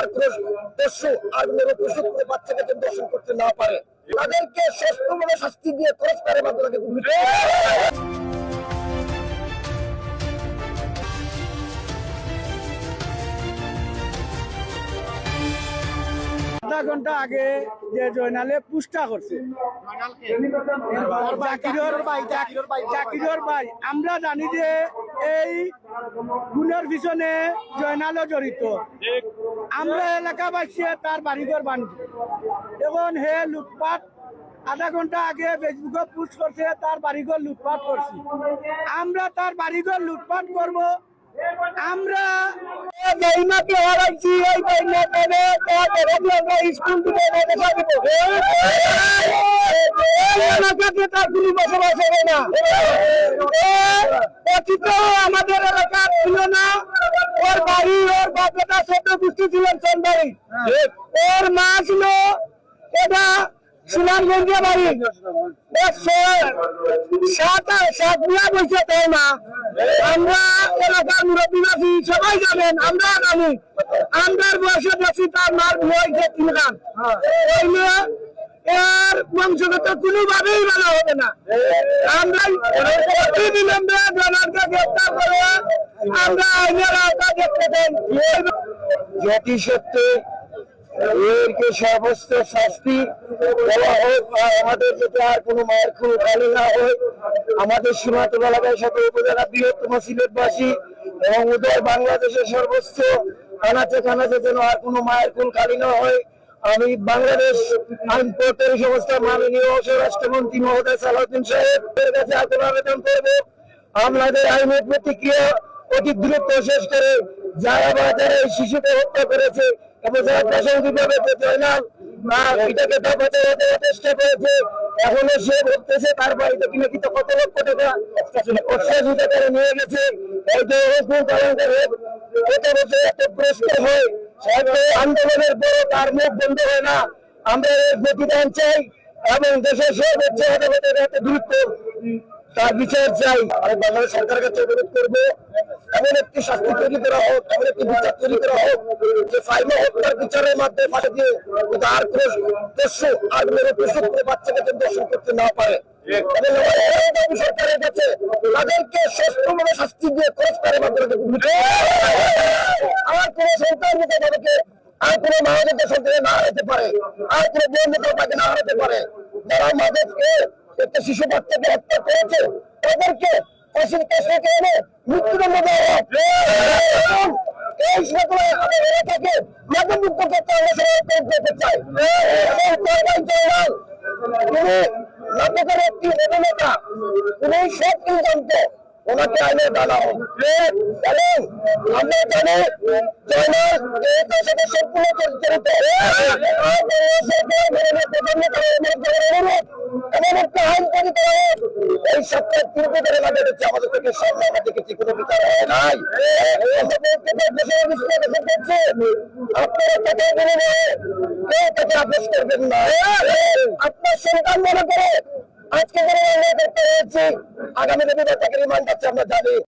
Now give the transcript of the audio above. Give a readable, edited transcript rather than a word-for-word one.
আক্রোশ দস্যু আর কোনো বাচ্চাকে যেন দর্শন করতে না পারে, তাদেরকে সুষ্ঠুভাবে শাস্তি দিয়ে পুরস্কারের মাধ্যমে আধা ঘন্টা আগে যে জয়নালে পুষ্টা করছে জাকিরের ভাই, আমরা জানি যে এই খুনের পিছনে জয়নালও জড়িত। আমরা এলাকাবাসী তার বাড়িঘর বান্ধব এবং হে লুটপাট আধা ঘন্টা আগে ফেসবুকে পোস্ট করছে, তার বাড়িঘর লুটপাট করছি। আমরা তার বাড়িঘর লুটপাট করব। আমরা গরিমাকে হারাইছি, এই স্কুল থেকে এলাকাতে তার কোনো বসবাস হবে না। অতীত আমাদের এলাকার ছিল না, ওর বাড়ি ওর বাপটা ছোট গোষ্ঠী ছিলেন চন্দ্রী, ওর মা ছিল এটা সুনামগঞ্জে বাড়ি, আমরা এলাকার মুরব্বী সবাই জানেন, আমরা জানি আমরার বয়সে যাচ্ছি তার মার বয়সে তিনখান, এর বংশগত কোনোভাবেই ভালো হবে না। আমরা অতিবিলম্বে জনগণকে গ্রেপ্তার করে আমরা আইনের আওতায় দেখতে চাই। জাতি সত্ত্বে এরকে সর্বোচ্চ শাস্তি দেওয়া হোক, আমাদের যাতে আর কোনো মায়ের খুন খালি না হয়। আমাদের সীমান্ত এলাকার সাথে উপজেলা বৃহত্তম সিলেটবাসী এবং উদয় বাংলাদেশের সর্বোচ্চ আনাচে কানাচে যেন আর কোনো মায়ের খুন খালি না হয়। আমি বাংলাদেশ আইন প্রত্যেক সংস্থার মাননীয় স্বরাষ্ট্রমন্ত্রী মহোদয় সালাউদ্দিন সাহেবের কাছে আকুল আবেদন করব, আমাদের আইনের প্রতিক্রিয়া অতি দ্রুত শেষ করে যারা যারা এই শিশুকে হত্যা করেছে এবং যারা প্রাসঙ্গিকভাবে জয়নাল এটাকে চেষ্টা করেছে, এখনো সে বলতেছে তার বাড়িতে কিনে কিন্তু কত লক্ষ টাকা করে নিয়ে গেছে। এই যে এত প্রশ্ন হয়, আন্দোলনের পরে তার মুখ বন্ধ হয় না। আমরা এর প্রতিদান চাই এবং দেশের সর্বোচ্চ আদালতের এত গুরুত্ব তার বিচার চাই। আমি বাংলাদেশ সরকারের কাছে অনুরোধ করবো, এমন একটি শাস্তি তৈরি করা হোক, এমন একটি বিচার তৈরি করা হোক যে ফাইনাল হত্যার বিচারের মাধ্যমে ফাঁসি দিয়ে আর কোনো বাচ্চাকে যেন দর্শন করতে না পারে। সরকারের কাছে তাদেরকে সুষ্ঠুভাবে শাস্তি দিয়ে পুরস্কারের মাধ্যমে আর কোনো সন্তান তাদেরকে আর কোনো মহাজনকে সন্তানে না হারাতে পারে, আর কোনো বন্ধুকে তাকে না হারাতে পারে। যারা আমাদেরকে একটা শিশু বাচ্চাকে হত্যা করেছে তাদেরকে ফাঁসির কাছে এনে মৃত্যুদণ্ড দেওয়া হোক। এই সকলে আমাদের এলাকাকে মাদকমুক্ত করতে আমরা চাই। তিনি নাটকের একটি অভিনেতা, তিনি সব কিছু জানত, ওনাকে আইনে ডালা হোক। আমরা জানি জয়নাল এর সাথে সম্পূর্ণ জড়িত। এমন একটা আইন তৈরি করা হোক, এই সপ্তাহে তিনটে ধরে লাগে দিচ্ছে আমাদের থেকে সামনে, আমাদের কিছু কোনো বিচার হয় নাই। আপনারা টাকা বিনিময়ে কেউ তাকে আপোষ করবেন না। আপনার সন্তান মনে করে আজকে করতে হয়েছে, আগামী দিনে তাকে রিমান্ড আছে আমরা জানি।